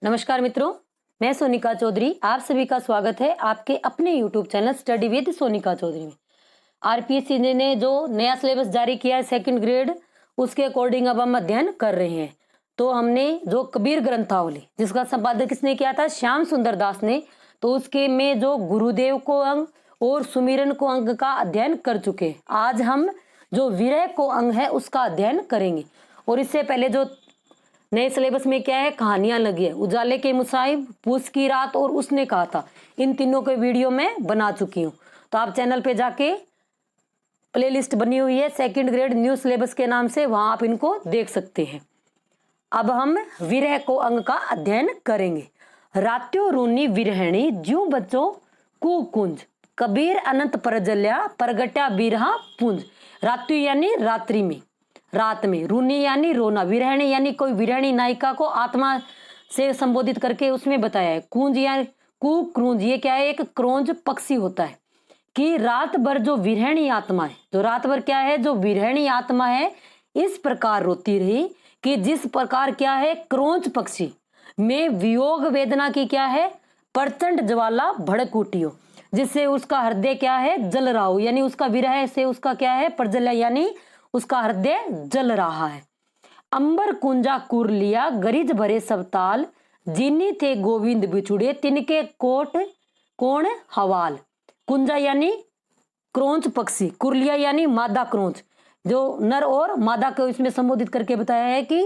नमस्कार मित्रों, मैं सोनिका चौधरी। आप सभी का स्वागत है आपके अपने YouTube channel study with Sonika Chaudhary में। आरपीएससी ने जो नया सिलेबस जारी किया है सेकंड ग्रेड, उसके अकॉर्डिंग अब हम अध्ययन कर रहे हैं। तो हमने जो कबीर ग्रंथावली, जिसका संपादन किसने किया था? श्याम सुंदर दास ने। तो उसके में जो गुरुदेव को अंग और सुमिरन को अंग का अध्ययन कर चुके हैं। आज हम जो विरह को अंग है उसका अध्ययन करेंगे। और इससे पहले जो नए सिलेबस में क्या है, कहानियां लगी है, उजाले के मुसाहिब, पूस की रात और उसने कहा था, इन तीनों के वीडियो मैं बना चुकी हूँ। तो आप चैनल पे जाके प्लेलिस्ट बनी हुई है सेकंड ग्रेड न्यू सिलेबस के नाम से, वहां आप इनको देख सकते हैं। अब हम विरह को अंग का अध्ययन करेंगे। रात्यो रूनी विरहणी ज्यू बच्चों कुकुंज, कबीर अनंत परजल्या परगट्या बिरहा पुंज। रात्यो यानी रात्रि में, रात में, रूनी यानी रोना, विरहणी यानी कोई विरहणी नायिका को आत्मा से संबोधित करके उसमें बताया है। कूंज या कुक्रूंज, ये क्या है? एक क्रोंज पक्षी होता है कि रात भर जो विरहणी आत्मा है, जो रात भर क्या है, जो विरहणी आत्मा है, इस प्रकार रोती रही कि जिस प्रकार क्या है, क्रोंच पक्षी में वियोग वेदना की क्या है, प्रचंड ज्वाला भड़क उठी हो, जिससे उसका हृदय क्या है, जल रहा हो। यानी उसका विरह से उसका क्या है, प्रज्वल्य, यानी उसका हृदय जल रहा है। अंबर कुंजा कुर लिया गरिज भरे सब ताल, जिन्नी थे गोविंद बिछुड़े तिनके कोट कौन हवाल। कुंजा यानी क्रोंच पक्षी, कुरलिया यानी मादा क्रोंच, जो नर और मादा को इसमें संबोधित करके बताया है कि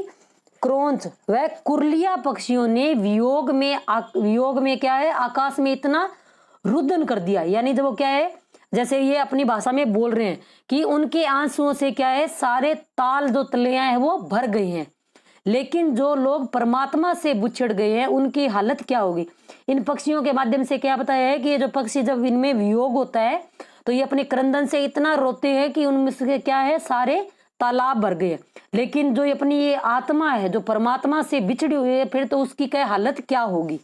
क्रोंच वह कुरलिया पक्षियों ने वियोग में क्या है, आकाश में इतना रुदन कर दिया। यानी जब वो क्या है, जैसे ये अपनी भाषा में बोल रहे हैं कि उनके आंसुओं से क्या है, सारे ताल जो तलियां हैं वो भर गई हैं। लेकिन जो लोग परमात्मा से बिछड़ गए हैं उनकी हालत क्या होगी? इन पक्षियों के माध्यम से क्या बताया है कि ये जो पक्षी, जब इनमें वियोग होता है तो ये अपने क्रंदन से इतना रोते हैं कि उनमें से क्या है, सारे तालाब भर गए। लेकिन जो अपनी ये आत्मा है जो परमात्मा से बिछड़ी हुई है, फिर तो उसकी क्या हालत क्या होगी?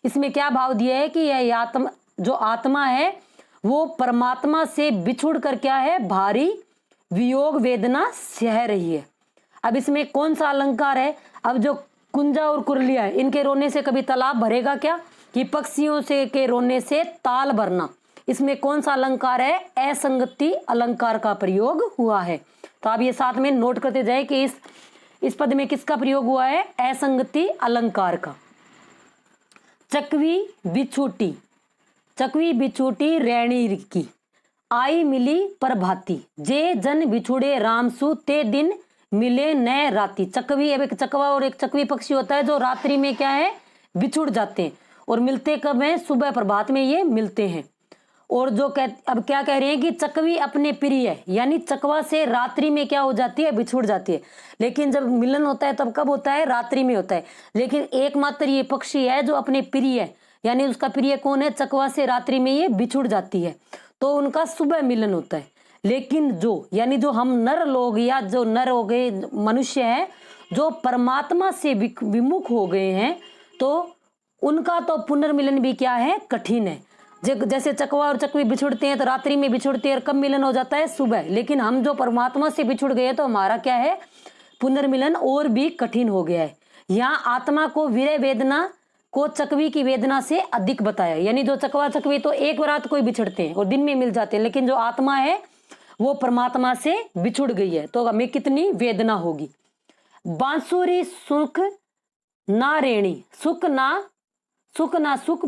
इसमें क्या भाव दिया है कि यह आत्मा, जो आत्मा है वो परमात्मा से बिछुड़ कर क्या है, भारी वियोग वेदना सह रही है। अब इसमें कौन सा अलंकार है? अब जो कुंजा और कुरलिया है, इनके रोने से कभी तालाब भरेगा क्या? कि पक्षियों से के रोने से ताल भरना। इसमें कौन सा अलंकार है? असंगति अलंकार का प्रयोग हुआ है। तो आप ये साथ में नोट करते जाए कि इस पद में किसका प्रयोग हुआ है? असंगति अलंकार का। चकवी बिछूटी, चकवी बिछूटी रैणी की, आई मिली प्रभाती, जे जन बिछुड़े रामसु ते दिन मिले न राती। चकवी, अब एक चकवा और एक चकवी पक्षी होता है जो रात्रि में क्या है, बिछुड़ जाते हैं और मिलते कब हैं? सुबह प्रभात में ये मिलते हैं। और जो अब क्या कह रहे हैं कि चकवी अपने प्रिय, यानी चकवा से रात्रि में क्या हो जाती है, बिछुड़ जाती है। लेकिन जब मिलन होता है तब कब होता है? रात्रि में होता है। लेकिन एकमात्र ये पक्षी है जो अपने प्रिय, यानी उसका प्रिय कौन है? चकवा से रात्रि में ये बिछुड़ जाती है, तो उनका सुबह मिलन होता है। लेकिन जो, यानी जो हम नर लोग या जो नर हो गए मनुष्य हैं जो परमात्मा से विमुख हो गए हैं, तो उनका तो पुनर्मिलन भी क्या है, कठिन है। जैसे चकवा और चकवी बिछुड़ते हैं तो रात्रि में बिछुड़ते हैं और कब मिलन हो जाता है? सुबह। लेकिन हम जो परमात्मा से बिछुड़ गए तो हमारा क्या है, पुनर्मिलन और भी कठिन हो गया है। यहाँ आत्मा को विरह वेदना को चकवी की वेदना से अधिक बताया। यानी जो चकवा चकवी तो एक रात को ही बिछड़ते हैं और दिन में मिल जाते हैं, लेकिन जो आत्मा है वो परमात्मा से बिछुड़ गई है, तो हमें कितनी वेदना होगी। बांसुरी सुख ना रेणी, सुख ना सुख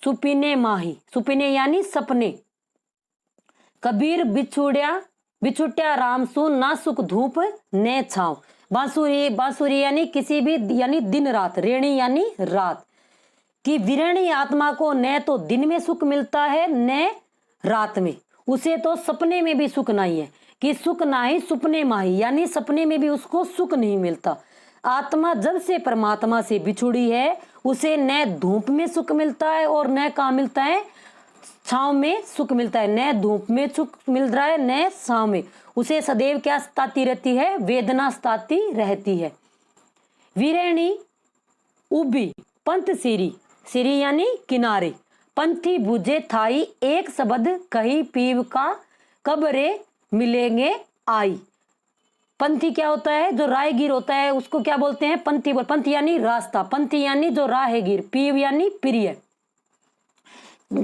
सुपिने माही, सुपिने यानी सपने, कबीर बिछुट्या रामसु ना सुख धूप ने छाव। बांसुरी, बांसुरी यानी किसी भी, यानी दिन रात, रेणी यानी रात, कि विरहणी आत्मा को न तो दिन में सुख मिलता है न रात में, उसे तो सपने में भी सुख नहीं है। कि सुख ना ही सुपने माही, यानी सपने में भी उसको सुख नहीं मिलता। आत्मा जब से परमात्मा से बिछुड़ी है उसे न धूप में सुख मिलता है और न कहाँ मिलता है, छांव में सुख मिलता है। न धूप में सुख मिल रहा है न छांव में, उसे सदैव क्या सताती रहती है, वेदना सताती रहती है। विरहणी उबी पंथ सिरी, सिरी यानी किनारे, पंथी बुझे थाई एक शब्द कही पीव का, कब रे मिलेंगे आई। पंथी क्या होता है, जो राहगीर होता है उसको क्या बोलते हैं, पंथी। पंथ यानी रास्ता, पंथी यानी जो राहगीर, पीव यानी प्रिय।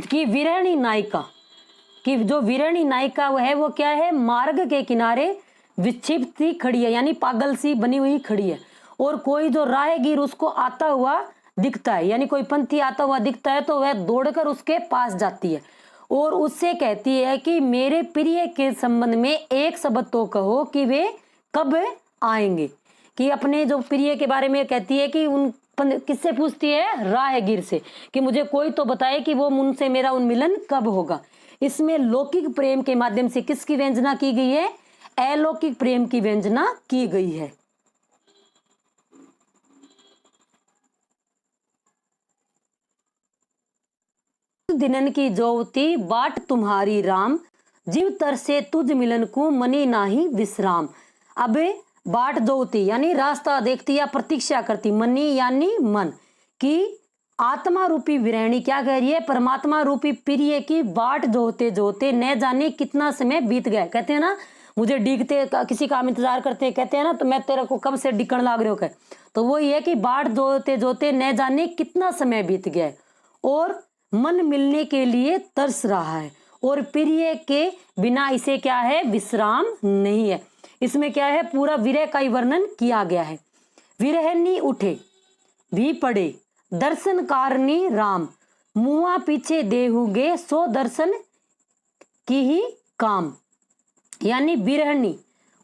कि विरहणी नायिका, कि जो विरहणी नायिका है वो क्या है, मार्ग के किनारे विक्षिप्त सी खड़ी है, यानी पागल सी बनी हुई खड़ी है। और कोई जो राहगीर उसको आता हुआ दिखता है, यानी कोई पंथी आता हुआ दिखता है तो वह दौड़कर उसके पास जाती है और उससे कहती है कि मेरे प्रिय के संबंध में एक शब्द तो कहो कि वे कब आएंगे। कि अपने जो प्रिय के बारे में कहती है कि उन किससे पूछती है, राहगीर से, कि मुझे कोई तो बताए कि वो उनसे मेरा उन्मिलन कब होगा। इसमें लौकिक प्रेम के माध्यम से किसकी व्यंजना की गई है, अलौकिक प्रेम की व्यंजना की गई है। दिनन की जोवती बाट तुम्हारी राम, जीव तरसे तुझ मिलन को मनी नाही विश्राम। अब बाट जोवती यानी रास्ता देखती या प्रतीक्षा करती, मनी यानी मन, की आत्मा रूपी विरहणी क्या कह रही है, परमात्मा रूपी प्रिय की बाट जोते जोते न जाने कितना समय बीत गया। कहते हैं ना, मुझे डीगते किसी काम इंतजार करते कहते हैं ना, तो मैं तेरे को कब से डिकण लाग रहे हो कह, तो वो ये कि बाट जोते जोते न जाने कितना समय बीत गया है और मन मिलने के लिए तरस रहा है और प्रिय के बिना इसे क्या है, विश्राम नहीं है। इसमें क्या है, पूरा विरह का ही वर्णन किया गया है। विरहनी उठे भी पड़े दर्शन कारणी राम, मुआ पीछे देहुगे सो दर्शन की ही काम। यानी विरहनी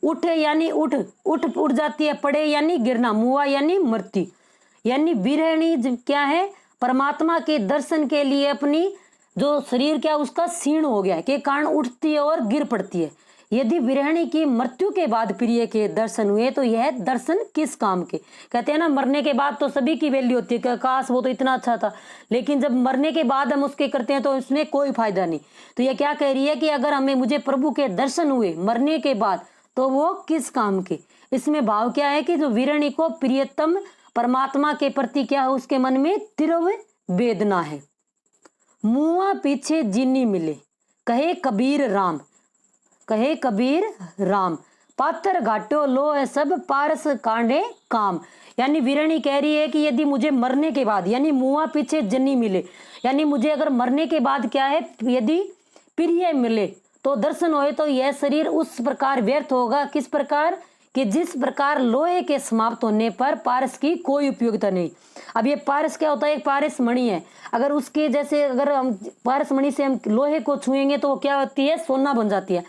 उठे यानी उठ जाती है, पड़े यानी गिरना, मुआ यानी मृत्यु। यानी विरहणी क्या है, परमात्मा के दर्शन के लिए अपनी जो शरीर क्या उसका क्षीण हो गया के कारण उठती है और गिर पड़ती है। यदि विरहणी की मृत्यु के बाद प्रिय के दर्शन हुए तो यह दर्शन किस काम के। कहते हैं ना, मरने के बाद तो सभी की वैल्यू होती है, काश वो तो इतना अच्छा था, लेकिन जब मरने के बाद हम उसके करते हैं तो उसमें कोई फायदा नहीं। तो यह क्या कह रही है कि अगर मुझे प्रभु के दर्शन हुए मरने के बाद तो वो किस काम के। इसमें भाव क्या है कि जो विरहणी को प्रियतम परमात्मा के प्रति क्या है, उसके मन में तीव्र वेदना है। मुआ पीछे जिन्नी मिले कहे कबीर राम, कहे कबीर राम, पाथर घाटो लो है सब पारस कांडे काम। यानी विरहणी कह रही है कि यदि मुझे मरने के बाद, यानी मुआ पीछे जन्नी मिले, यानी मुझे अगर मरने के बाद क्या है, यदि प्रिय मिले तो दर्शन होए तो यह शरीर उस प्रकार व्यर्थ होगा, किस प्रकार कि जिस प्रकार लोहे के समाप्त होने पर पारस की कोई उपयोगिता नहीं। अब ये पारस क्या होता है, एक पारस मणि है, अगर उसके जैसे अगर हम पारस मणि से हम लोहे को छुएंगे तो वो क्या होती है, सोना बन जाती है।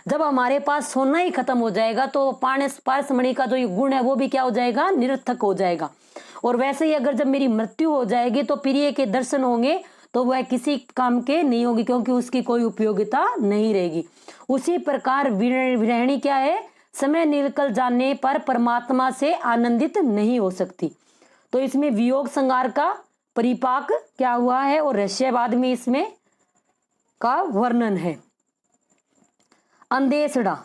जब हमारे पास सोना ही खत्म हो जाएगा तो पारस मणि का जो गुण है वो भी क्या हो जाएगा, निरर्थक हो जाएगा। और वैसे ही अगर जब मेरी मृत्यु हो जाएगी तो प्रिय के दर्शन होंगे तो वह किसी काम के नहीं होगी, क्योंकि उसकी कोई उपयोगिता नहीं रहेगी। उसी प्रकार विरहणी क्या है, समय निकल जाने पर परमात्मा से आनंदित नहीं हो सकती। तो इसमें वियोग संगार का परिपाक क्या हुआ है और रहस्यवाद में इसमें का वर्णन है। अंदेसड़ा,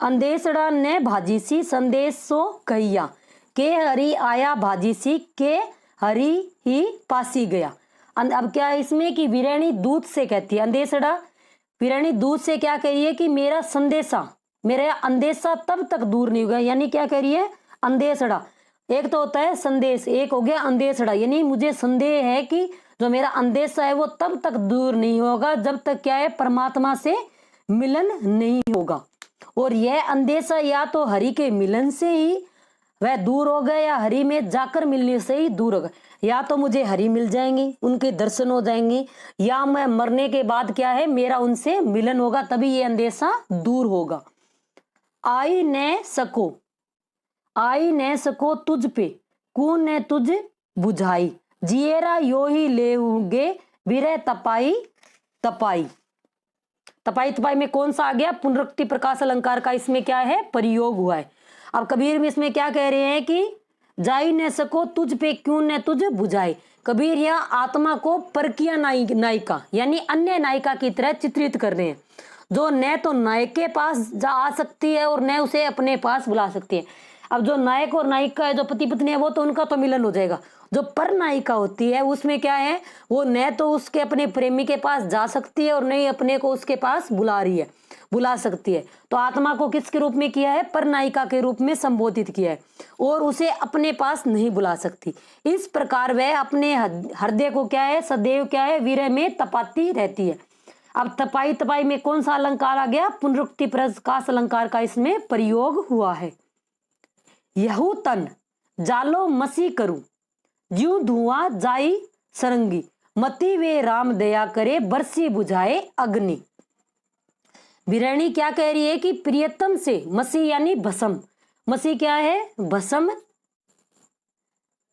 अंदेसड़ा ने भाजी सी संदेशो कहिया, के हरि आया भाजी सी के हरि ही पासी गया। अब क्या है इसमें कि विरहणी दूत से कहती है, अंदेसड़ा विरहणी दूत से क्या कह रही है कि मेरा संदेशा, मेरा अंदेशा तब तक दूर नहीं होगा। यानी क्या कह रही है, अंदेसड़ा एक तो होता है संदेश, एक हो गया अंदेसड़ा, यानी मुझे संदेह है कि जो मेरा अंदेशा है वो तब तक दूर नहीं होगा जब तक क्या है, परमात्मा से मिलन नहीं होगा। और यह अंदेशा या तो हरि के मिलन से ही वह दूर होगा या हरि में जाकर मिलने से ही दूर होगा। या तो मुझे हरि मिल जाएंगे, उनके दर्शन हो जाएंगे, या मैं मरने के बाद क्या है, मेरा उनसे मिलन होगा, तभी ये अंदेशा दूर होगा। आई न सको तुझ पे कौन ने तुझ बुझाई, जियरा यो ही लेउगे विरह तपाई तपाई। तपाई तपाई में कौन सा आ गया, पुनरुक्ति प्रकाश अलंकार का इसमें क्या है, प्रयोग हुआ है। अब कबीर में इसमें क्या कह रहे हैं कि जाई न सको तुझ पे क्यों न तुझ बुझाए। कबीर यहाँ आत्मा को परकिया नायिका यानी अन्य नायिका की तरह चित्रित कर रहे हैं, जो न तो नायक के पास जा आ सकती है और न उसे अपने पास बुला सकती है। अब जो नायक और नायिका है, जो पति पत्नी है, वो तो उनका तो मिलन हो जाएगा। जो पर नायिका होती है उसमें क्या है, वो न तो उसके अपने प्रेमी के पास जा सकती है और न ही अपने को उसके पास बुला रही है। बुला सकती है। तो आत्मा को किसके रूप में किया है? परनायिका के रूप में संबोधित किया है और उसे अपने पास नहीं बुला सकती। इस प्रकार वह अपने हृदय को क्या है? सदैव क्या है? विरह में तपाती रहती है। अब तपाई तपाई में कौन सा अलंकार आ गया? पुनरुक्ति प्रकाश अलंकार का इसमें प्रयोग हुआ है। यहू तन जालो मसी करूं, ज्यों धुआं जाई सरंगी, मति वे राम दया करे, बरसी बुझाए अग्नि। विरणी क्या कह रही है कि प्रियतम से, मसी यानी भस्म, मसी क्या है? भस्म,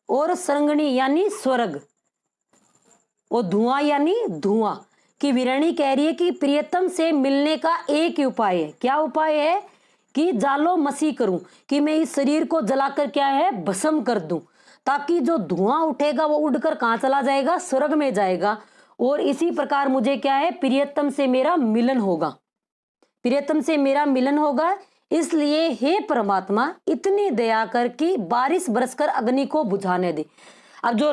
और सरंगणी यानी स्वर्ग, और धुआं यानी धुआं, कि विरणी कह रही है कि प्रियतम से मिलने का एक ही उपाय है। क्या उपाय है? कि जालो मसी करूं, कि मैं इस शरीर को जलाकर क्या है? भस्म कर दूं, ताकि जो धुआं उठेगा वो उड़कर कहां चला जाएगा? स्वर्ग में जाएगा। और इसी प्रकार मुझे क्या है? प्रियतम से मेरा मिलन होगा, प्रियतम से मेरा मिलन होगा। इसलिए हे परमात्मा, इतनी दया कर कि बारिश बरसकर अग्नि को बुझाने दे। अब जो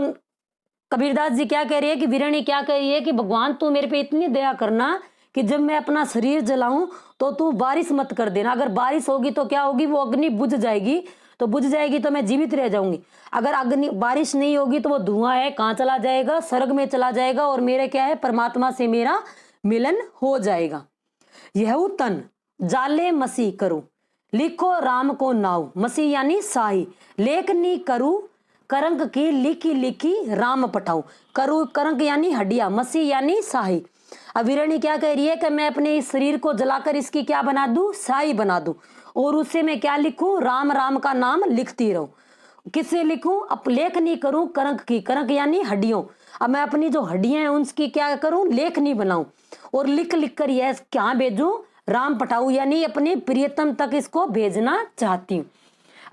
कबीरदास जी क्या कह रही है कि विरणी क्या कह रही है कि भगवान तू मेरे पे इतनी दया करना कि जब मैं अपना शरीर जलाऊं तो तू बारिश मत कर देना। अगर बारिश होगी तो क्या होगी? वो अग्नि बुझ जाएगी, तो बुझ जाएगी तो मैं जीवित रह जाऊंगी। अगर अग्नि बारिश नहीं होगी तो वो धुआं है कहाँ चला जाएगा? स्वर्ग में चला जाएगा और मेरे क्या है? परमात्मा से मेरा मिलन हो जाएगा। यह तन जाले मसी करूं, लिखो राम को नाव, मसी यानी साही, लेखनी करूं करंक की, लिखी लिखी राम पठाऊं। करू करंक यानी हड्डिया, मसी यानी साही। अब विरणी क्या कह रही है कि मैं अपने इस शरीर को जलाकर इसकी क्या बना दूं? साई बना दूं, और उससे मैं क्या लिखूं? राम राम का नाम लिखती रहूं। किससे लिखूं? अब लेखनी करूं करंक की, करंक यानी हड्डियों। अब मैं अपनी जो हड्डियां हैं उनकी क्या करूं? लेखनी बनाऊं, और लिख लिख कर यह क्या भेजूं? राम पठाऊं, यानी अपने प्रियतम तक इसको भेजना चाहती हूँ।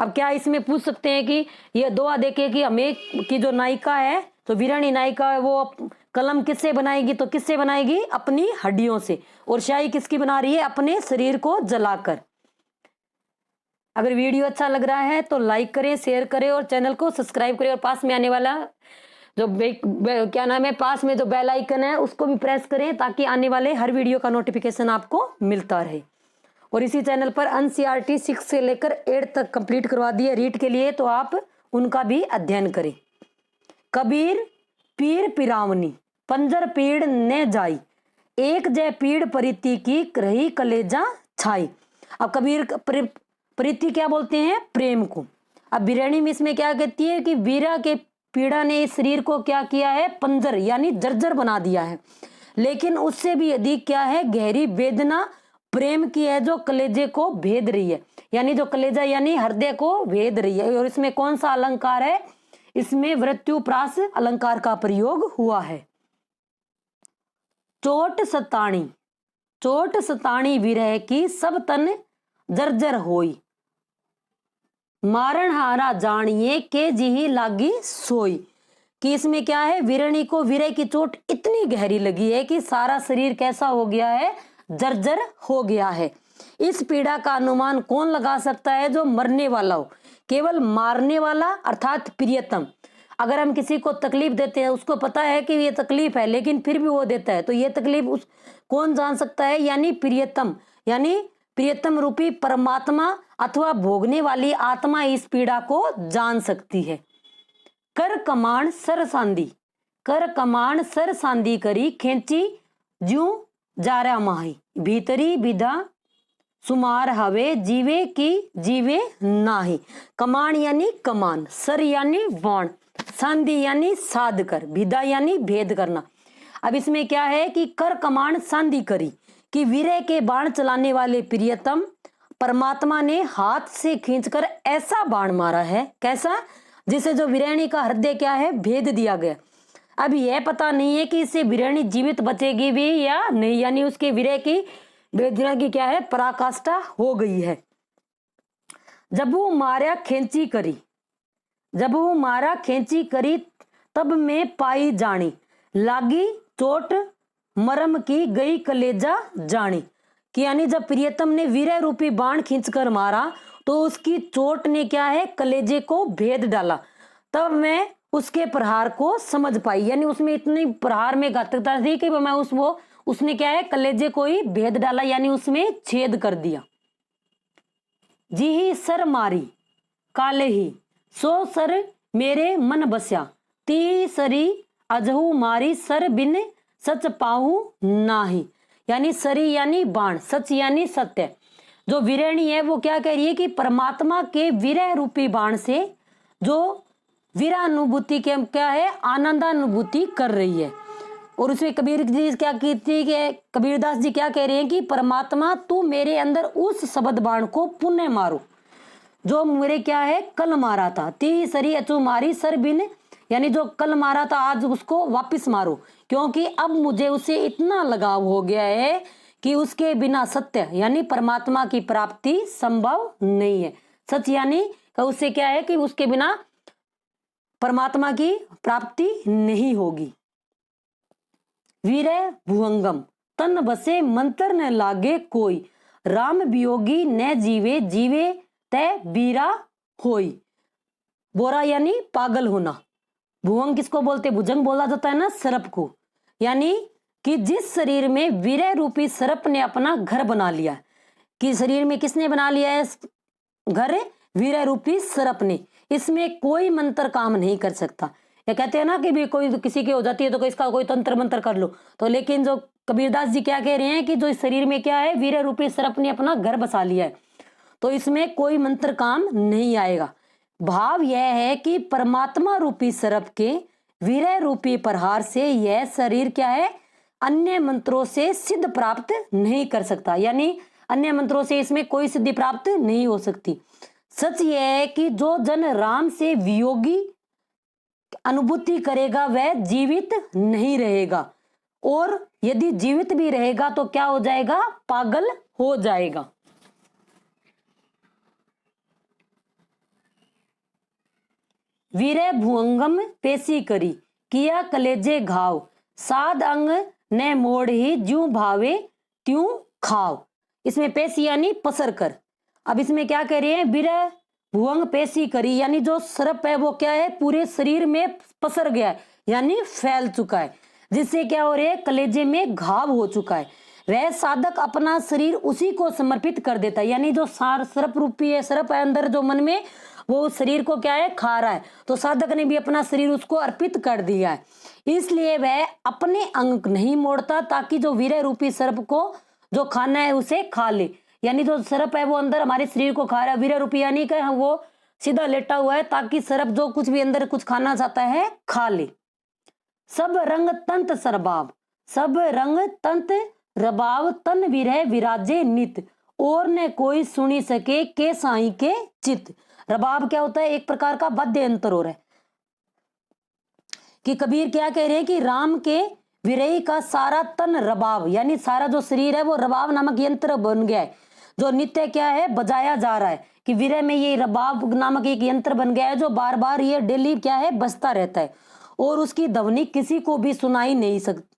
अब क्या इसमें पूछ सकते हैं कि ये दुआ देखे कि हमें की जो नायिका है, तो विरणी नायिका है, वो कलम किससे बनाएगी? तो किससे बनाएगी? अपनी हड्डियों से। और शाही किसकी बना रही है? अपने शरीर को जलाकर। अगर वीडियो अच्छा लग रहा है तो लाइक करें, शेयर करें और चैनल को सब्सक्राइब करें, और पास में आने वाला जो क्या नाम है, पास में जो बेल आइकन है उसको भी प्रेस करें, ताकि आने वाले हर वीडियो का नोटिफिकेशन आपको मिलता रहे। और इसी चैनल पर एनसीईआरटी 6 से लेकर 8 तक कंप्लीट करवा दिए रीड के लिए, तो आप उनका भी अध्ययन करें। कबीर पीर पिरावनी, पंजर पीड़ ने जाई, एक जय पीड़ परिति की, रही कलेजा छाई। अब कबीर परिति क्या बोलते हैं? प्रेम को। अब विरणी में इसमें क्या कहती है कि वीरा के पीड़ा ने इस शरीर को क्या किया है? पंजर यानी जर्जर बना दिया है। लेकिन उससे भी अधिक क्या है? गहरी वेदना प्रेम की है, जो कलेजे को भेद रही है, यानी जो कलेजा यानी हृदय को भेद रही है। और इसमें कौन सा अलंकार है? इसमें वृत्युप्रास अलंकार का प्रयोग हुआ है। चोट सताणी, चोट सताणी विरह की, सब तन जर्जर होई, मारण हारा जानिए के जिही लागी सोई। कि इसमें क्या है? विरणी को विरह की चोट इतनी गहरी लगी है कि सारा शरीर कैसा हो गया है? जर्जर हो गया है। इस पीड़ा का अनुमान कौन लगा सकता है? जो मरने वाला हो। केवल मारने वाला अर्थात प्रियतम। अगर हम किसी को तकलीफ देते हैं, उसको पता है कि ये तकलीफ है, लेकिन फिर भी वो देता है, तो ये तकलीफ उस कौन जान सकता है? यानी प्रियतम, यानी प्रियतम रूपी परमात्मा अथवा भोगने वाली आत्मा इस पीड़ा को जान सकती है। कर कमाण सर सांदी, कर कमाण सर सांदी करी, खेची ज्यों जारा माही, भीतरी विधा सुमार हवे, जीवे की जीवे नाही। कमान यानी कमान, सर यानी बाण, सांदी यानी साध कर, विधा यानी भेद करना। अब इसमें क्या है कि कर कमान सांदी करी, कि वीरे के बाण चलाने वाले प्रियतम परमात्मा ने हाथ से खींचकर ऐसा बाण मारा है, कैसा? जिसे जो विरणी का हृदय क्या है? भेद दिया गया। अब यह पता नहीं है कि इससे विरणी जीवित बचेगी भी या नहीं, यानी उसके विरह की वेदना की क्या है? पराकाष्ठा हो गई है। जब वो मारा खेची करी, जब वो मारा खेची करी, तब मैं पाई जानी, लागी चोट मरम की, गई कलेजा जानी। कि यानी जब प्रियतम ने वीरह रूपी बाण खींचकर मारा तो उसकी चोट ने क्या है? कलेजे को भेद डाला, तब मैं उसके प्रहार को समझ पाई। यानी उसमें इतनी प्रहार में घातकता थी कि मैं उसने क्या है, कलेजे को ही भेद डाला, यानी उसमें छेद कर दिया। जी ही सर मारी काले ही, सो सर मेरे मन बस्या, ती सरी अजहू मारी सर बिन सच पाहू नाही। यानी सरी यानी बाण, सच यानी सत्य। जो वीरणी है वो क्या कह रही है कि परमात्मा के विरह रूपी बाण से जो वीरानुभूति के क्या है, आनंदानुभूति कर रही है। और उसमें कबीर जी क्या कहती है, कबीरदास जी क्या कह रहे हैं कि परमात्मा तू मेरे अंदर उस शब्द बाण को पुण्य मारो जो मेरे क्या है कल मारा था। ती सरी अचू मारी सर बिन, यानी जो कल मारा था आज उसको वापस मारो, क्योंकि अब मुझे उसे इतना लगाव हो गया है कि उसके बिना सत्य यानी परमात्मा की प्राप्ति संभव नहीं है। सच यानी उससे क्या है कि उसके बिना परमात्मा की प्राप्ति नहीं होगी। वीरे भुवंगम तन बसे मंत्र न लागे कोई, राम वियोगी न जीवे जीवे तय बीरा होई। बोरा यानी पागल होना। भुवंग किसको बोलते, भुजंग बोला जाता है ना सर्प को। यानी कि जिस शरीर में वीरय रूपी सर्प ने अपना घर बना लिया, कि शरीर में किसने बना लिया है घर, वीरय रूपी सर्प ने, इसमें कोई मंत्र काम नहीं कर सकता। ये कहते हैं ना कि भी कोई किसी की हो जाती है तो इसका कोई तंत्र मंत्र कर लो, तो लेकिन जो कबीरदास जी क्या कह रहे हैं कि जो इस शरीर में क्या है वीरय रूपी सर्प ने अपना घर बसा लिया है, तो इसमें कोई मंत्र काम नहीं आएगा। भाव यह है कि परमात्मा रूपी सर्प के वीरय रूपी प्रहार से यह शरीर क्या है अन्य मंत्रों से सिद्ध प्राप्त नहीं कर सकता, यानी अन्य मंत्रों से इसमें कोई सिद्धि प्राप्त नहीं हो सकती। सच यह है कि जो जन राम से वियोगी अनुभूति करेगा वह जीवित नहीं रहेगा, और यदि जीवित भी रहेगा तो क्या हो जाएगा, पागल हो जाएगा। वीरे भुअंगम पेशी करी, किया कलेजे घाव, साध अंग ने मोड़ ही ज्यों भावे त्यों खाव। इसमें पेशी यानी पसर कर। अब इसमें क्या कह रहे हैं, वीरे भुअंग पेशी करी, यानी जो सर्प है वो क्या है पूरे शरीर में पसर गया है, यानी फैल चुका है, जिससे क्या हो रहा है कलेजे में घाव हो चुका है। वह साधक अपना शरीर उसी को समर्पित कर देता है, यानी जो सर्प रूपी है, सर्प है अंदर जो मन में, वो शरीर को क्या है खा रहा है, तो साधक ने भी अपना शरीर उसको अर्पित कर दिया है। इसलिए वह अपने अंग नहीं मोड़ता ताकि जो वीरय रूपी सर्प को जो खाना है उसे खा ले। यानी जो सर्प है वो अंदर हमारे शरीर को खा रहा है, वीरय रूपी यानी कि वो सीधा लेटा हुआ है ताकि सर्प जो कुछ भी अंदर कुछ खाना चाहता है खा ले। सब रंग तंत सरबाव, सब रंग तंत रबाव, तन विरह विराजे नित, और न कोई सुनी सके के साई के चित। रबाब क्या होता है, एक प्रकार का वाद्य यंत्र हो रहा है। कि कबीर क्या कह रहे हैं कि राम के विरही का सारा तन रबाब, यानी सारा जो शरीर है वो रबाब नामक यंत्र बन गया है, जो नित्य क्या है बजाया जा रहा है। कि विरह में ये रबाब नामक एक यंत्र बन गया है जो बार बार ये डेली क्या है बजता रहता है, और उसकी ध्वनि किसी को भी सुनाई नहीं सकती,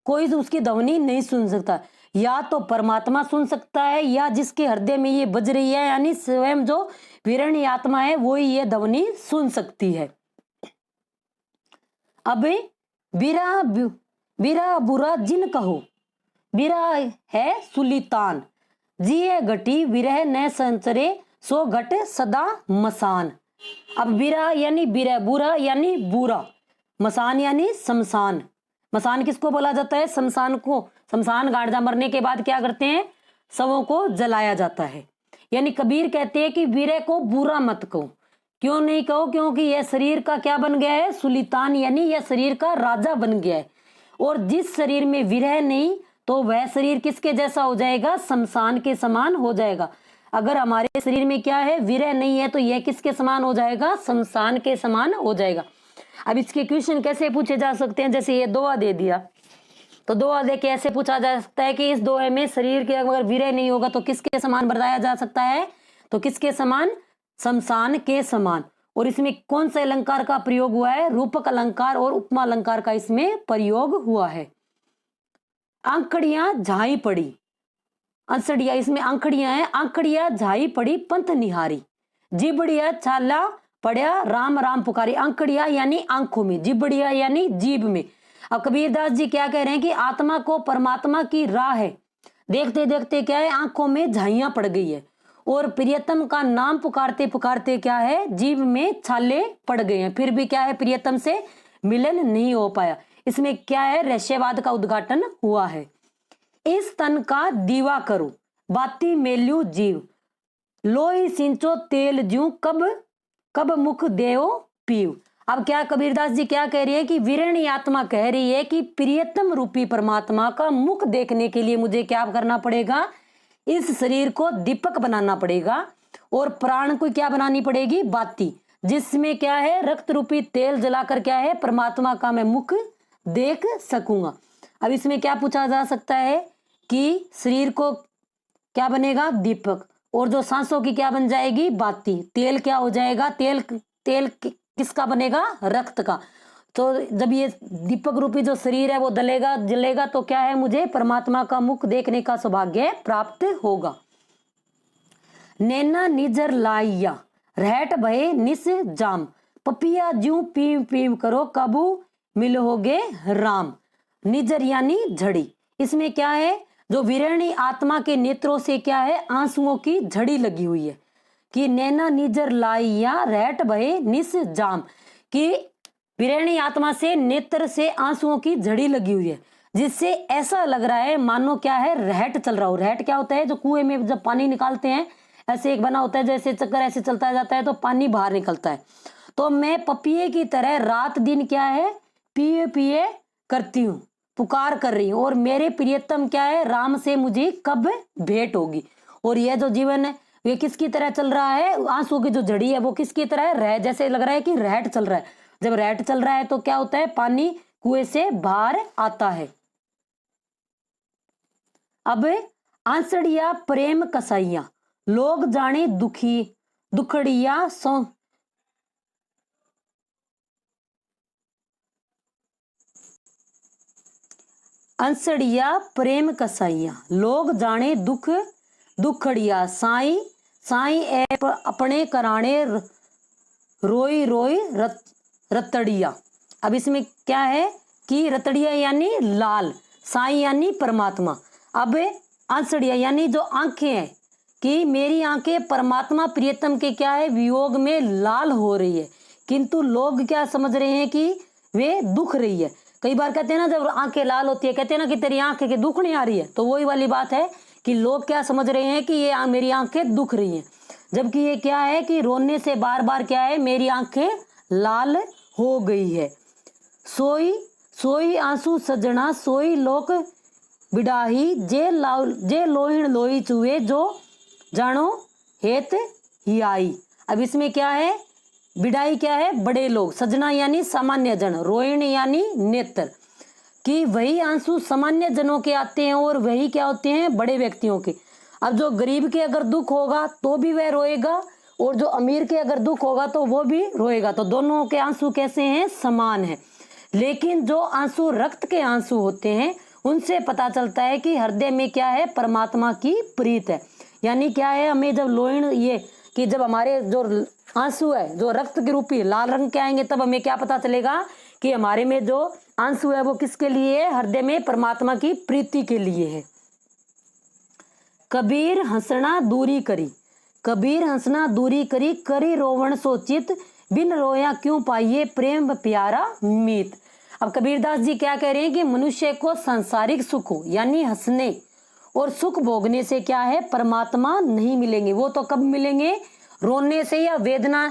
कोई उसकी ध्वनि नहीं सुन सकता। या तो परमात्मा सुन सकता है या जिसके हृदय में ये बज रही है, यानी स्वयं जो वीरणी आत्मा है वो ही ये ध्वनि सुन सकती है। अब बीरा बुरा जिन कहो, बीरा है सुलितान, जिए घटी विरह न संचरे, सो घट सदा मसान। अब बीरा यानी बीरा, बुरा यानी बुरा, मसान यानी शमशान। मसान किसको बोला जाता है, शमशान को। शमशान घाट जा मरने के बाद क्या करते हैं, शवों को जलाया जाता है। यानी कबीर कहते हैं कि वीरय को बुरा मत कहो। क्यों नहीं कहो, क्योंकि यह शरीर का क्या बन गया है, सुलितान, यानी यह शरीर का राजा बन गया है। और जिस शरीर में विरह नहीं तो वह शरीर किसके जैसा हो जाएगा, शमशान के समान हो जाएगा। अगर हमारे शरीर में क्या है विरह नहीं है तो यह किसके समान हो जाएगा, शमशान के समान हो जाएगा। अब इसके क्वेश्चन कैसे पूछे जा सकते हैं, जैसे ये दोहा दे दिया तो दोहा दे के ऐसे पूछा जा सकता है कि इस दोहे में शरीर के अगर विरह नहीं होगा तो किसके समान बताया जा सकता है, तो किसके समान, शमशान के समान। और इसमें कौन से अलंकार का प्रयोग हुआ है, रूपक अलंकार और उपमा अलंकार का इसमें प्रयोग हुआ है। आंखड़ियां झाई पड़ी, अंसड़िया, इसमें आंखड़ियां हैं, आंखड़ियां झाई पड़ी पंथ निहारी, जिबड़िया छाला पड़ा राम राम पुकारी। आंखड़िया यानी आंखों में, जिबड़िया यानी जीभ में। अब कबीरदास जी क्या कह रहे हैं कि आत्मा को परमात्मा की राह है, देखते देखते क्या है आंखों में झाइयां पड़ गई है और प्रियतम का नाम पुकारते पुकारते क्या है जीव में छाले पड़ गए हैं, फिर भी क्या है प्रियतम से मिलन नहीं हो पाया। इसमें क्या है रहस्यवाद का उद्घाटन हुआ है। इस तन का दीवा करो बाती मेल्यू जीव, लोही सिंचो तेल ज्यू कब कब मुख देओ पीव। अब क्या कबीरदास जी क्या कह रही है कि वीरणी आत्मा कह रही है कि प्रियतम रूपी परमात्मा का मुख देखने के लिए मुझे क्या करना पड़ेगा, इस शरीर को दीपक बनाना पड़ेगा और प्राण को क्या बनानी पड़ेगी, बाती, जिसमें क्या है रक्त रूपी तेल जलाकर क्या है परमात्मा का मैं मुख देख सकूंगा। अब इसमें क्या पूछा जा सकता है कि शरीर को क्या बनेगा, दीपक, और जो सांसों की क्या बन जाएगी, बाती, तेल क्या हो जाएगा, तेल किसका बनेगा, रक्त का। तो जब ये दीपक रूपी जो शरीर है वो जलेगा तो क्या है मुझे परमात्मा का मुख देखने का सौभाग्य प्राप्त होगा। नैना निजर लाइया रहट भये निस जाम, पपिया ज्यू पीव पीव करो कबू मिलोगे राम। निजर यानी झड़ी, इसमें क्या है जो वीरणी आत्मा के नेत्रों से क्या है आंसुओं की झड़ी लगी हुई है कि नैना निजर लाइया रहट भये निस जाम, कि वीरणी आत्मा से नेत्र से आंसुओं की झड़ी लगी हुई है, जिससे ऐसा लग रहा है मानो क्या है रहट चल रहा हो। रहट क्या होता है, जो कुएं में जब पानी निकालते हैं ऐसे एक बना होता है, जैसे चक्कर ऐसे चलता जाता है तो पानी बाहर निकलता है। तो मैं पपिए की तरह रात दिन क्या है पिए पिए करती हूँ, पुकार कर रही हूँ, और मेरे प्रियतम क्या है राम से मुझे कब भेंट होगी। और यह जो जीवन है ये किसकी तरह चल रहा है, आंसू की जो झड़ी है वो किसकी तरह है, जैसे लग रहा है कि रहट चल रहा है। जब रहट चल रहा है तो क्या होता है पानी कुएं से बाहर आता है। अब आंसड़िया प्रेम कसाइया लोग जाने दुखी दुखड़िया सो, अंसड़िया प्रेम कसाइया लोग जाने दुख दुखड़िया, साई साई ऐप अपने कराने रोई रोई रतड़िया। अब इसमें क्या है कि रतड़िया यानी लाल, साई यानी परमात्मा। अब आंसड़िया यानी जो आंखें हैं कि मेरी आंखें परमात्मा प्रियतम के क्या है वियोग में लाल हो रही है, किंतु लोग क्या समझ रहे हैं कि वे दुख रही है। कई बार कहते हैं ना जब आंखें लाल होती है कहते हैं ना कि तेरी आंखें के दुख नहीं आ रही है, तो वही वाली बात है कि लोग क्या समझ रहे हैं कि ये मेरी आंखें दुख रही हैं, जबकि ये क्या है कि रोने से बार बार क्या है मेरी आंखें लाल हो गई है। सोई सोई आंसू सजना सोई लोक बिडाही, जे लोहिण लोई चुए जो जानो हेत ही आई। अब इसमें क्या है बिडाई क्या है बड़े लोग, सजना यानी सामान्य जन, रोहिण यानी नेत्र, कि वही आंसू सामान्य जनों के आते हैं और वही क्या होते हैं बड़े व्यक्तियों के। अब जो गरीब के अगर दुख होगा तो भी वह रोएगा और जो अमीर के अगर दुख होगा तो वो भी रोएगा, तो दोनों के आंसू कैसे हैं समान है। लेकिन जो आंसू रक्त के आंसू होते हैं उनसे पता चलता है कि हृदय में क्या है परमात्मा की प्रीत है। यानी क्या है हमें जब लोहिण ये कि जब हमारे जो आंसू है जो रक्त के रूपी लाल रंग के आएंगे तब हमें क्या पता चलेगा कि हमारे में जो आंसू है वो किसके लिए है, हृदय में परमात्मा की प्रीति के लिए है। कबीर हंसना दूरी करी, कबीर हंसना दूरी करी, करी रोवण सोचित, बिन रोया क्यों पाइए प्रेम प्यारा मीत। अब कबीरदास जी क्या कह रहे हैं कि मनुष्य को सांसारिक सुख यानी हंसने और सुख भोगने से क्या है परमात्मा नहीं मिलेंगे, वो तो कब मिलेंगे रोने से या वेदना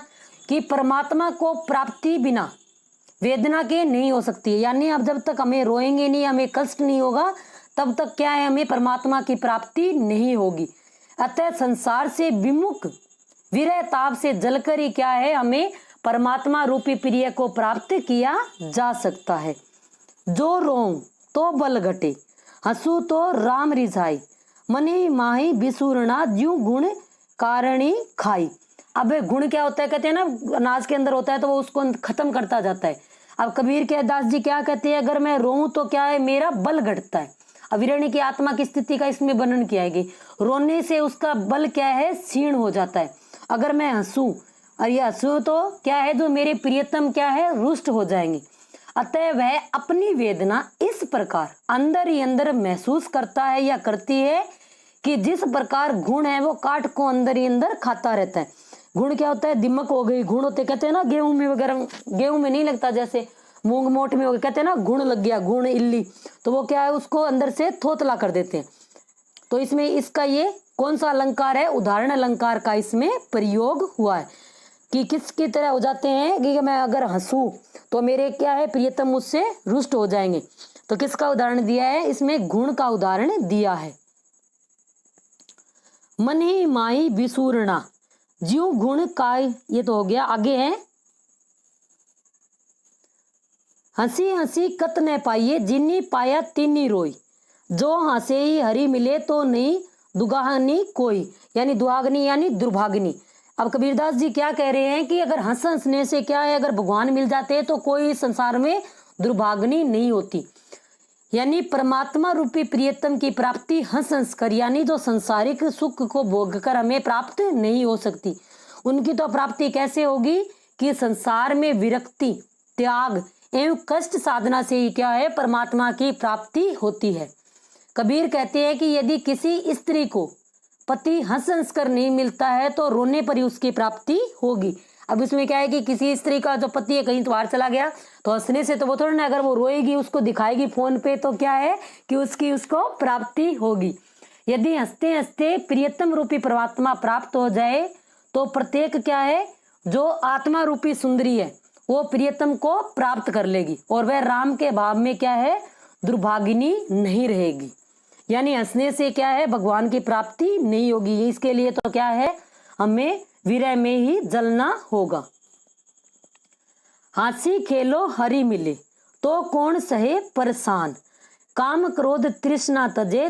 की, परमात्मा को प्राप्ति बिना वेदना के नहीं हो सकती है। यानी अब जब तक हमें रोएंगे नहीं हमें कष्ट नहीं होगा तब तक क्या है हमें परमात्मा की प्राप्ति नहीं होगी। अतः संसार से विमुख विरह ताप से जलकर ही क्या है हमें परमात्मा रूपी प्रिय को प्राप्त किया जा सकता है। जो रोऊं तो बल घटे, हंसू तो राम रिझाई, मनी माही बिसूरना ज्यों गुण कारणी खाई। अब गुण क्या होता है कहते हैं ना अनाज के अंदर होता है तो वो उसको खत्म करता जाता है। अब कबीर के दास जी क्या कहते हैं अगर मैं रोऊं तो क्या है मेरा बल घटता है। अब वीरणी की आत्मा की स्थिति का इसमें वर्णन किया है कि रोने से उसका बल क्या है क्षीण हो जाता है। अगर मैं हंसूं और ये हंसूं तो क्या है जो मेरे प्रियतम क्या है रुष्ट हो जाएंगे। अतः वह अपनी वेदना इस प्रकार अंदर ही अंदर महसूस करता है या करती है कि जिस प्रकार गुण है वो काट को अंदर ही अंदर खाता रहता है। गुण क्या होता है? दिमक हो गई, गुण होते कहते हैं ना गेहूं में वगैरह, गेहूं में नहीं लगता, जैसे मूंग मोट में हो गया, कहते हैं ना गुण लग गया, गुण इल्ली, तो वो क्या है उसको अंदर से थोतला कर देते हैं। तो इसमें इसका ये कौन सा अलंकार है? उदाहरण अलंकार का इसमें प्रयोग हुआ है कि किसकी तरह हो जाते हैं कि मैं अगर हंसूं तो मेरे क्या है प्रियतम मुझसे रुष्ट हो जाएंगे। तो किसका उदाहरण दिया है? इसमें गुण का उदाहरण दिया है। मन ही माही विसूरणा ज्यों गुण काय, ये तो हो गया। आगे है हंसी हंसी कत न पाइए जिन्नी पाया तिन्नी रोई, जो हंसे ही हरि मिले तो नहीं दुगाहनी कोई, यानी दुआगनी यानी दुर्भाग्नि। अब कबीरदास जी क्या कह रहे हैं कि अगर हंसने से क्या है, अगर भगवान मिल जाते हैं तो कोई संसार में दुर्भाग्नि नहीं होती, यानी परमात्मा रूपी प्रियतम की प्राप्ति हंस कर, यानी जो संसारिक सुख को भोग कर हमें प्राप्त नहीं हो सकती, उनकी तो प्राप्ति कैसे होगी कि संसार में विरक्ति, त्याग एवं कष्ट साधना से ही क्या है परमात्मा की प्राप्ति होती है। कबीर कहते हैं कि यदि किसी स्त्री को पति हंस कर नहीं मिलता है तो रोने पर ही उसकी प्राप्ति होगी। अब इसमें क्या है कि किसी स्त्री का जो पति है कहीं तो बाहर चला गया तो हंसने से तो वो थोड़ा ना, अगर वो रोएगी उसको दिखाएगी फोन पे तो क्या है कि उसको प्राप्ति होगी। यदि हंसते हंसते प्रियतम रूपी परमात्मा प्राप्त हो जाए तो प्रत्येक क्या है जो आत्मा रूपी सुंदरी है वो प्रियतम को प्राप्त कर लेगी और वह राम के भाव में क्या है दुर्भागिनी नहीं रहेगी, यानी हंसने से क्या है भगवान की प्राप्ति नहीं होगी। इसके लिए तो क्या है हमें विरह में ही जलना होगा। हंसी खेलो हरि मिले तो कौन सहे परेशान, काम क्रोध तृष्णा तजे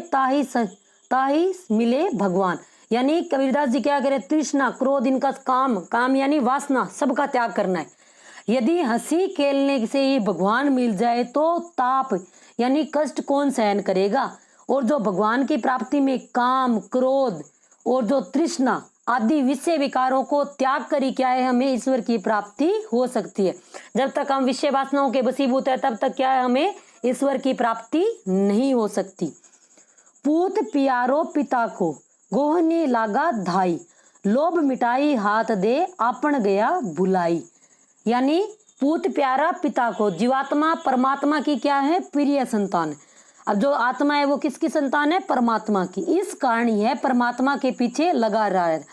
ताही मिले भगवान, यानी कबीरदास जी क्या करे, तृष्णा क्रोध इनका काम यानी वासना सबका त्याग करना है। यदि हंसी खेलने से ही भगवान मिल जाए तो ताप यानी कष्ट कौन सहन करेगा, और जो भगवान की प्राप्ति में काम क्रोध और जो तृष्णा आदि विषय विकारों को त्याग करी क्या है हमें ईश्वर की प्राप्ति हो सकती है। जब तक हम विषय वासनाओं के वशीभूत है तब तक क्या है हमें ईश्वर की प्राप्ति नहीं हो सकती। पूत पियारो पिता को गोहनी लागा धाई, लोभ मिटाई हाथ दे आपन गया भुलाई, यानी पूत प्यारा पिता को, जीवात्मा परमात्मा की क्या है प्रिय संतान। अब जो आत्मा है वो किसकी संतान है? परमात्मा की। इस कारण ही है परमात्मा के पीछे लगा रहा है।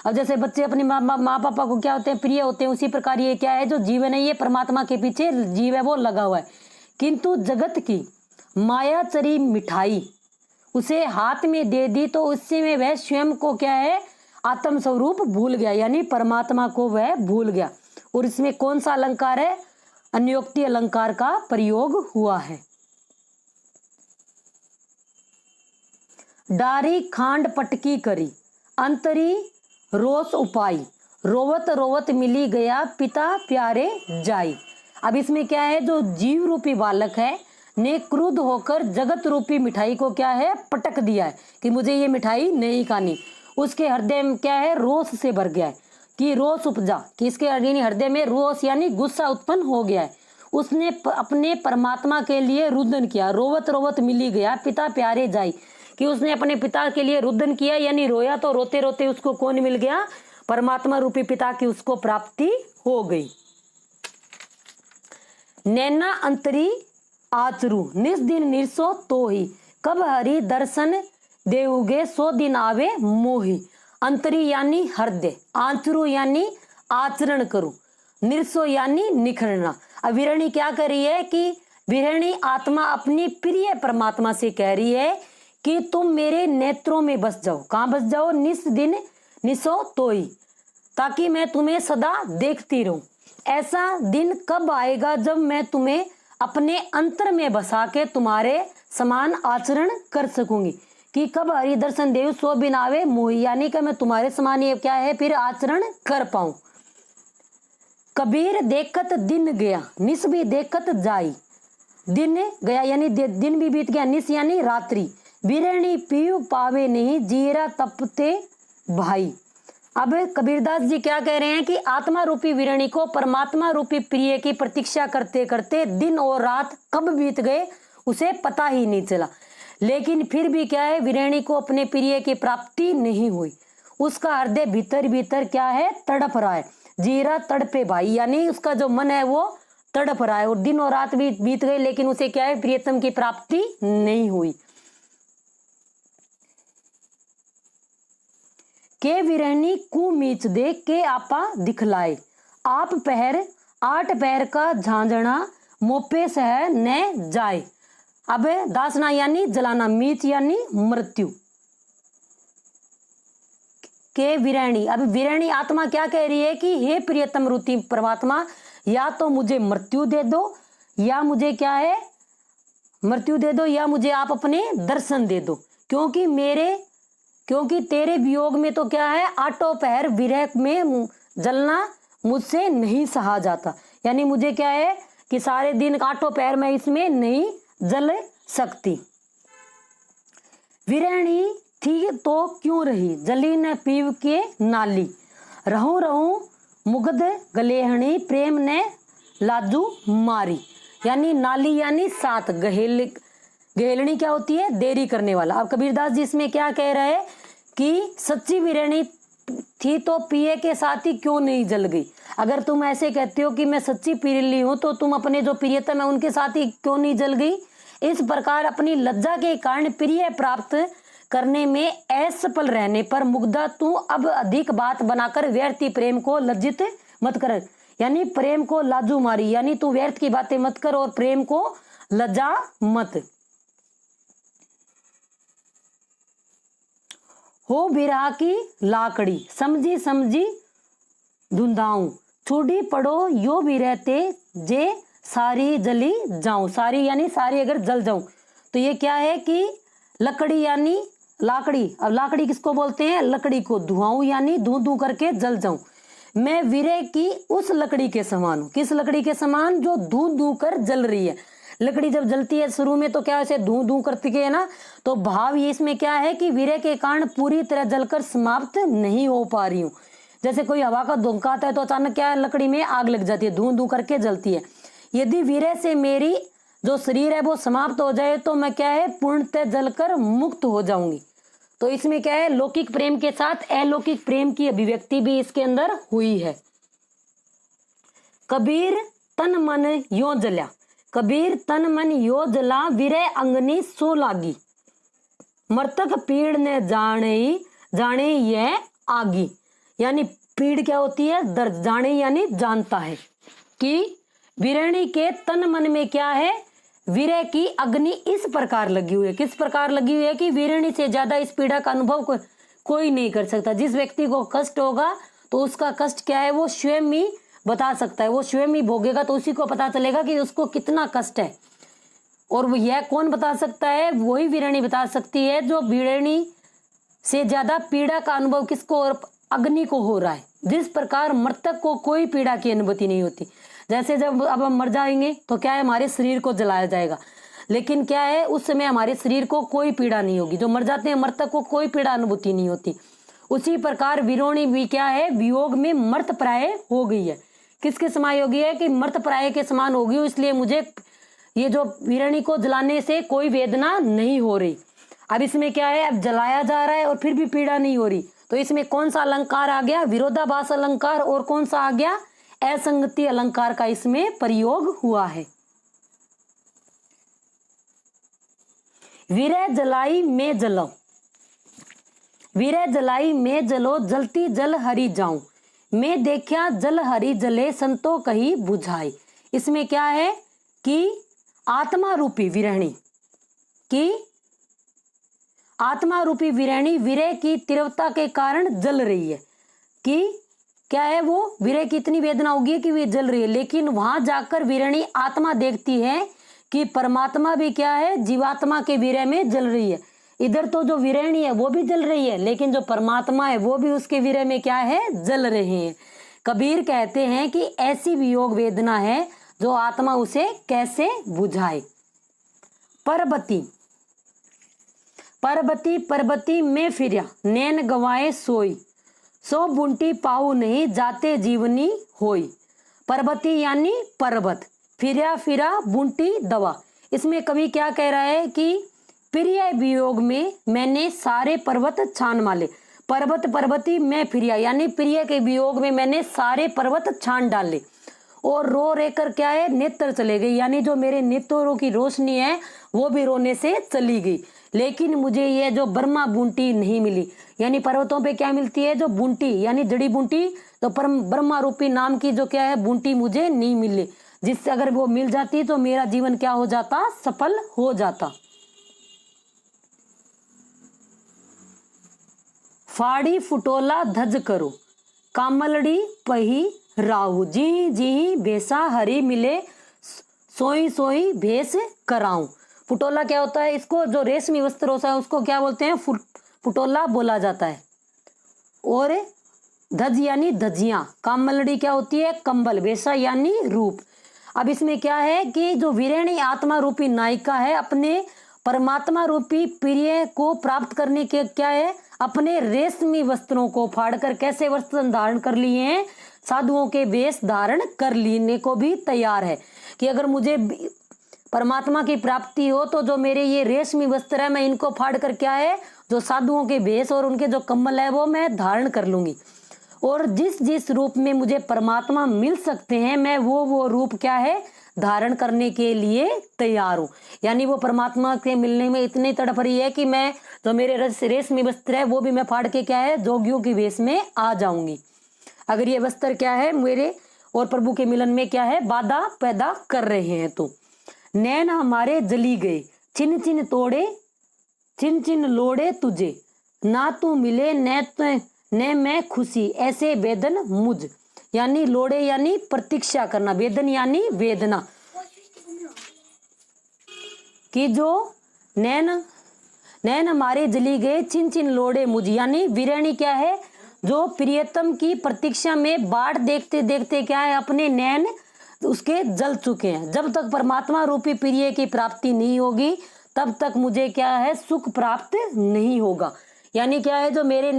अब जैसे बच्चे अपने माँ पापा को क्या होते हैं प्रिय होते हैं, उसी प्रकार ये क्या है जो जीवन है ये परमात्मा के पीछे जीव है वो लगा हुआ है। किंतु जगत की मायाचरी मिठाई उसे हाथ में दे दी तो उससे में वह स्वयं को क्या है आत्म स्वरूप भूल गया, यानी परमात्मा को वह भूल गया। और इसमें कौन सा अलंकार है? अन्योक्ति अलंकार का प्रयोग हुआ है। डारी खांड पटकी करी अंतरी रोस उपाई, रोवत रोवत मिली गया पिता प्यारे जाई। अब इसमें क्या है जो जीव रूपी बालक है ने क्रुद्ध होकर जगत रूपी मिठाई को क्या है पटक दिया है कि मुझे ये मिठाई नहीं खानी। उसके हृदय में क्या है रोष से भर गया है कि रोष उपजा, कि इसके हृदय में रोष यानी गुस्सा उत्पन्न हो गया है। उसने अपने परमात्मा के लिए रुदन किया, रोवत रोवत मिली गया पिता प्यारे जाई, कि उसने अपने पिता के लिए रुदन किया यानी रोया तो रोते रोते उसको कौन मिल गया? परमात्मा रूपी पिता की उसको प्राप्ति हो गई। नैना अंतरी आचरू निस दिन निर्सो तो ही, कब हरि दर्शन देउगे सो दिन आवे मोही। अंतरी यानी हृदय, आचरू यानी आचरण करो, निर्सो यानी निखरना। अब विरणी क्या कर रही है कि विरणी आत्मा अपनी प्रिय परमात्मा से कह रही है कि तुम मेरे नेत्रों में बस जाओ। कहाँ बस जाओ? निस दिन निसो तोई, ताकि मैं तुम्हें सदा देखती रहूं। ऐसा दिन कब आएगा जब मैं तुम्हें अपने अंतर में बसा के तुम्हारे समान आचरण कर सकूंगी, कि कब हरि दर्शन देव सो बिन आवे मोही, यानी कि मैं तुम्हारे समान ये क्या है फिर आचरण कर पाऊं। कबीर देखत दिन गया निस भी देखत जाई, दिन गया यानी दिन भी बीत गया, निस यानी रात्रि, विरणी पीयू पावे नहीं जीरा तपते भाई। अब कबीरदास जी क्या कह रहे हैं कि आत्मा रूपी वीरणी को परमात्मा रूपी प्रिय की प्रतीक्षा करते करते दिन और रात कब बीत गए उसे पता ही नहीं चला। लेकिन फिर भी क्या है, वीरणी को अपने प्रिय की प्राप्ति नहीं हुई। उसका हृदय भीतर भीतर क्या है, तड़प रहा है। जीरा तड़पे भाई, यानी उसका जो मन है वो तड़प रहा है। और दिन और रात भी बीत गए लेकिन उसे क्या है, प्रियतम की प्राप्ति नहीं हुई। के वीरणी कु मीच दे के आपा दिखलाए, आप पहर 8 पहर का झांझना मोपे सह न जाए। अब दासना यानी जलाना, मीच यानी मृत्यु। के वीरणी, अब वीरणी आत्मा क्या कह रही है कि हे प्रियतम रूपी परमात्मा, या तो मुझे मृत्यु दे दो, या मुझे क्या है, मृत्यु दे दो, या मुझे आप अपने दर्शन दे दो। क्योंकि तेरे वियोग में तो क्या है, 8 पहर विरह में जलना मुझसे नहीं सहा जाता। यानी मुझे क्या है कि सारे दिन 8 पहर में इसमें नहीं जल सकती। वीरणी थी तो क्यों रही, जली न पीव के नाली। रहूं रहूं मुग्ध गलेहणी, प्रेम ने लाजू मारी। यानी नाली यानी 7, गहेलनी क्या होती है, देरी करने वाला। अब कबीरदास जी इसमें क्या कह रहे हैं कि सच्ची वीरणी थी तो पिए के साथ ही क्यों नहीं जल गई। अगर तुम ऐसे कहते हो कि मैं सच्ची प्रियली हूं तो तुम अपने जो प्रियतम है उनके साथ ही क्यों नहीं जल गई। इस प्रकार अपनी लज्जा के कारण प्रिय प्राप्त करने में असफल रहने पर मुग्धा तू अब अधिक बात बनाकर व्यर्थी प्रेम को लज्जित मत कर। यानी प्रेम को लाजू मारी, यानी तू व्यर्थ की बातें मत कर और प्रेम को लज्जा मत। हो बिरहा की लाकड़ी, समझी समझी धुंधाऊं, छूटी पड़ो यो भी रहते जे सारी जली जाऊं। सारी यानी सारी अगर जल जाऊं तो ये क्या है कि लकड़ी यानी लाकड़ी। अब लाकड़ी किसको बोलते हैं, लकड़ी को। धुआं यानी धू धू करके जल जाऊं। मैं विरह की उस लकड़ी के समान हूं। किस लकड़ी के समान, जो धू धू कर जल रही है। लकड़ी जब जलती है शुरू में तो क्या ऐसे धू धू करती है ना, तो भाव ये इसमें क्या है कि विरह के कारण पूरी तरह जलकर समाप्त नहीं हो पा रही हूँ। जैसे कोई हवा का धोखा आता है तो अचानक क्या है, लकड़ी में आग लग जाती है, धू धू करके जलती है। यदि विरह से मेरी जो शरीर है वो समाप्त हो जाए तो मैं क्या है, पूर्णतः जलकर मुक्त हो जाऊंगी। तो इसमें क्या है, लौकिक प्रेम के साथ अलौकिक प्रेम की अभिव्यक्ति भी इसके अंदर हुई है। कबीर तन मन यो जल्या, कबीर तन मन यो जला, विरह अंगनी सो लागी। मृतक पीड़ ने जाने यह आगी। यानी पीड़ क्या होती है, दर्द। जाने यानी जानता है कि वीरणी के तन मन में क्या है, विरह की अग्नि इस प्रकार लगी हुई है। किस प्रकार लगी हुई है कि वीरणी से ज्यादा इस पीड़ा का अनुभव कोई नहीं कर सकता। जिस व्यक्ति को कष्ट होगा तो उसका कष्ट क्या है वो स्वयं ही बता सकता है। वो स्वयं ही भोगेगा तो उसी को पता चलेगा कि उसको कितना कष्ट है। और वो यह कौन बता सकता है, वही वीरणी बता सकती है जो वीरणी से ज्यादा पीड़ा का अनुभव किसको, और अग्नि को हो रहा है। जिस प्रकार मृतक को कोई पीड़ा की अनुभूति नहीं होती। जैसे जब अब हम मर जाएंगे तो क्या है, हमारे शरीर को जलाया जाएगा, लेकिन क्या है उस समय हमारे शरीर को कोई पीड़ा नहीं होगी। जो मर जाते हैं मृतक को कोई पीड़ा अनुभूति नहीं होती। उसी प्रकार वीरणी भी क्या है, वियोग में मृत प्राय हो गई है। किसके समान हो गई है कि मृत प्राय के समान हो गई। इसलिए मुझे ये जो वीरणी को जलाने से कोई वेदना नहीं हो रही। अब इसमें क्या है, अब जलाया जा रहा है और फिर भी पीड़ा नहीं हो रही। तो इसमें कौन सा अलंकार आ गया, विरोधाभास अलंकार, और कौन सा आ गया, असंगति अलंकार का इसमें प्रयोग हुआ है। विरह जलाई में जलो, विरह जलाई में जलो, जलती जल हरि जाऊं। मैं देखा जल हरि जले, संतो कही बुझाई। इसमें क्या है कि आत्मा रूपी वीरणी की, आत्मा रूपी वीरणी विरह की तीव्रता के कारण जल रही है। कि क्या है, वो विरह की इतनी वेदना होगी कि वे जल रही है। लेकिन वहां जाकर वीरणी आत्मा देखती है कि परमात्मा भी क्या है, जीवात्मा के विरह में जल रही है। इधर तो जो वीरणी है वो भी जल रही है, लेकिन जो परमात्मा है वो भी उसके विरह में क्या है, जल रहे हैं। कबीर कहते हैं कि ऐसी वियोग वेदना है जो आत्मा उसे कैसे बुझाए। परबती, परबती परबती में फिरा, नैन गवाए सोई। सो बुंटी पाऊ नहीं जाते जीवनी होई। पर्वती यानी पर्वत, फिरा फिरा बुंटी दवा। इसमें कवि क्या कह रहा है कि प्रिय वियोग में मैंने सारे पर्वत छान माले। पर्वत पर्वती मैं फिरिया, यानी प्रिय के वियोग में मैंने सारे पर्वत छान डाले। और रो रहकर क्या है, नेत्र चले गई, यानी जो मेरे नेत्रों की रोशनी है वो भी रोने से चली गई। लेकिन मुझे ये जो ब्रह्मा बूंटी नहीं मिली, यानी पर्वतों पे क्या मिलती है, जो बूंटी यानी जड़ी बूंटी, तो ब्रह्मा रूपी नाम की जो क्या है बूंटी मुझे नहीं मिली, जिससे अगर वो मिल जाती तो मेरा जीवन क्या हो जाता, सफल हो जाता। फाड़ी फुटोला धज करो, कामलड़ी पही राहु, जी जी भेसा हरी मिले, सोई सोई भेस कराऊं। फुटोला क्या होता है, इसको जो रेशमी वस्त्र होता है उसको क्या बोलते हैं, फुटोला बोला जाता है। और धज यानी धजियां, कामलड़ी क्या होती है, कंबल, भेसा यानी रूप। अब इसमें क्या है कि जो वीरेणी आत्मा रूपी नायिका है अपने परमात्मा रूपी प्रिय को प्राप्त करने के क्या है, अपने रेशमी वस्त्रों को फाड़कर कैसे वस्त्र धारण कर लिए हैं, साधुओं के वेश धारण कर लेने को भी तैयार है कि अगर मुझे परमात्मा की प्राप्ति हो तो जो मेरे ये रेशमी वस्त्र है मैं इनको फाड़ कर क्या है, जो साधुओं के वेश और उनके जो कम्बल है वो मैं धारण कर लूंगी। और जिस जिस रूप में मुझे परमात्मा मिल सकते हैं मैं वो रूप क्या है, धारण करने के लिए तैयार हूँ। यानी वो परमात्मा के मिलने में इतनी तड़प रही है कि मैं जो मेरे रेशमी वस्त्र है वो भी मैं फाड़ के क्या है, जोगियों के वेश में आ जाऊंगी। अगर ये वस्त्र क्या है मेरे और प्रभु के मिलन में क्या है, बाधा पैदा कर रहे हैं। तो नैन हमारे जली गए, चिन चिन तोड़े, चिन चिन लोड़े तुझे, ना तू मिले न मैं खुशी, ऐसे वेदन मुझ। यानी लोड़े यानी प्रतीक्षा करना, वेदन यानी वेदना, कि जो नैन हमारे जली गए, चिन चिन लोड़े मुझ, यानी वीरानी क्या है, जो प्रियतम की प्रतीक्षा में बाट देखते देखते क्या है, अपने नैन उसके जल चुके हैं। जब तक परमात्मा रूपी प्रिय की प्राप्ति नहीं होगी तब तक मुझे क्या है, सुख प्राप्त नहीं होगा। यानी क्या है, जो मेरे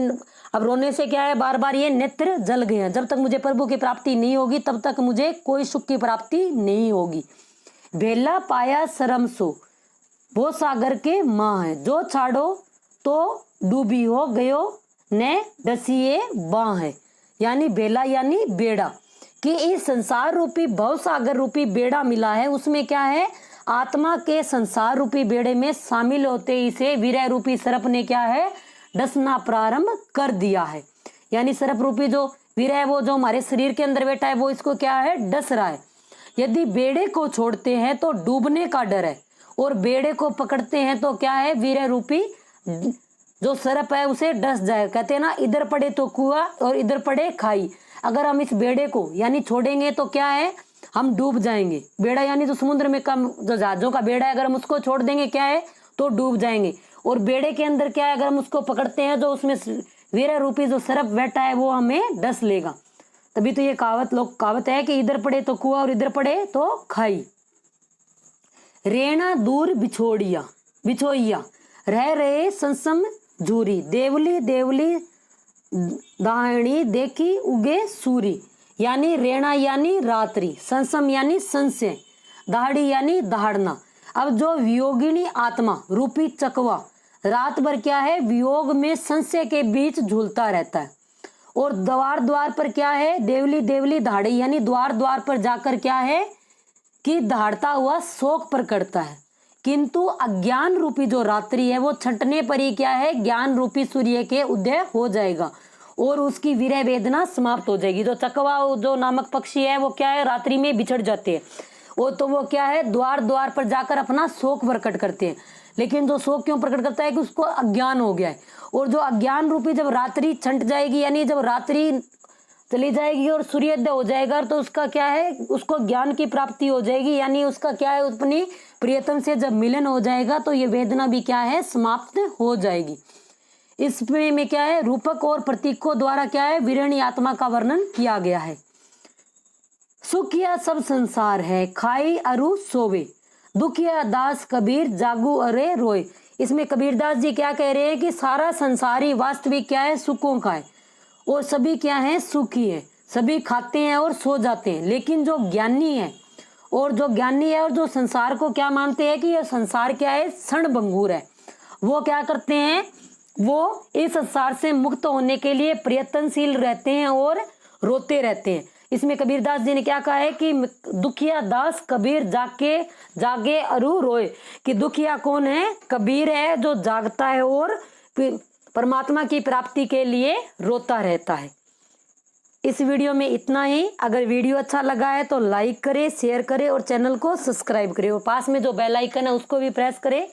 अब रोने से क्या है, बार बार ये नेत्र जल गए हैं। जब तक मुझे प्रभु की प्राप्ति नहीं होगी तब तक मुझे कोई सुख की प्राप्ति नहीं होगी। भेला पाया शरम सो, वो सागर के माँ है, जो छाड़ो तो डूबी हो गयो, ने डसिए बाँ है। यानी बेला यानी बेड़ा, कि इस संसार रूपी भव सागर रूपी बेड़ा मिला है, उसमें क्या है, आत्मा के संसार रूपी बेड़े में शामिल होते इसे विरह रूपी सर्प ने क्या है, डसना प्रारंभ कर दिया है। यानी सर्प रूपी जो विरह वो जो हमारे शरीर के अंदर बैठा है वो इसको क्या है, डस रहा है। यदि बेड़े को छोड़ते हैं तो डूबने का डर है, और बेड़े को पकड़ते हैं तो क्या है, विरह रूपी जो सर्प है उसे डस जाए। कहते हैं ना, इधर पड़े तो कुआं और इधर पड़े खाई। अगर हम इस बेड़े को यानी छोड़ेंगे तो क्या है, हम डूब जाएंगे। बेड़ा यानी जो समुद्र में कम जो जहाजों का बेड़ा है, अगर हम उसको छोड़ देंगे क्या है, तो डूब जाएंगे। और बेड़े के अंदर क्या है, अगर हम उसको पकड़ते हैं जो उसमें वीरा रूपी जो सर्प बैठा है वो हमें डस लेगा। तभी तो ये कहावत है कि इधर पड़े तो कुआं और इधर पड़े तो खाई। रेणा दूर बिछोइया रह रहे संसम झूरी, देवली देवली दाहिणी देखी उगे सूरी। यानी रेणा यानी रात्रि, संसम यानी संशय, दाहड़ी यानी दहाड़ना। अब जो वियोगिनी आत्मा रूपी चकवा रात भर क्या है, वियोग में संशय के बीच झूलता रहता है। और द्वार द्वार पर क्या है, देवली देवली दहाड़ी, यानी द्वार द्वार पर जाकर क्या है कि दहाड़ता हुआ शोक प्रकटता है। किंतु अज्ञान रूपी जो रात्रि है वो छंटने पर ही क्या है, ज्ञान रूपी सूर्य के उदय हो जाएगा और उसकी विरह वेदना समाप्त हो जाएगी। जो चकवा जो नामक पक्षी है वो क्या है, रात्रि में बिछड़ जाते हैं। वो तो वो क्या है, द्वार द्वार पर जाकर अपना शोक प्रकट करते हैं। लेकिन जो शोक क्यों प्रकट करता है कि उसको अज्ञान हो गया है। और जो अज्ञान रूपी जब रात्रि छंट जाएगी, यानी जब रात्रि चली जाएगी और सूर्योदय हो जाएगा, तो उसका क्या है, उसको ज्ञान की प्राप्ति हो जाएगी। यानी उसका क्या है, अपनी प्रियतम से जब मिलन हो जाएगा तो ये वेदना भी क्या है, समाप्त हो जाएगी। इसमें में क्या है, रूपक और प्रतीकों द्वारा क्या है, विरणी आत्मा का वर्णन किया गया है। सुखिया सब संसार है, खाई अरु सोवे, दुखिया दास कबीर जागू अरे रोए। इसमें कबीरदास जी क्या कह रहे हैं कि सारा संसार ही वास्तविक क्या है, सुखों का है। और सभी क्या हैं, सुखी है। सभी खाते हैं और सो जाते हैं, लेकिन जो ज्ञानी है और जो संसार को क्या मानते हैं कि यह संसार क्या है, क्षणभंगुर है, वो क्या करते हैं, वो इस संसार से मुक्त होने के लिए प्रयत्नशील रहते हैं और रोते रहते हैं। इसमें कबीरदास जी ने क्या कहा है कि दुखिया दास कबीर जागे अरु रोए, कि दुखिया कौन है, कबीर है, जो जागता है और परमात्मा की प्राप्ति के लिए रोता रहता है। इस वीडियो में इतना ही। अगर वीडियो अच्छा लगा है तो लाइक करें, शेयर करें और चैनल को सब्सक्राइब करें, और पास में जो बेल आइकन है उसको भी प्रेस करें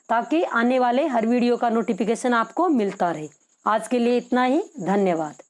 ताकि आने वाले हर वीडियो का नोटिफिकेशन आपको मिलता रहे। आज के लिए इतना ही, धन्यवाद।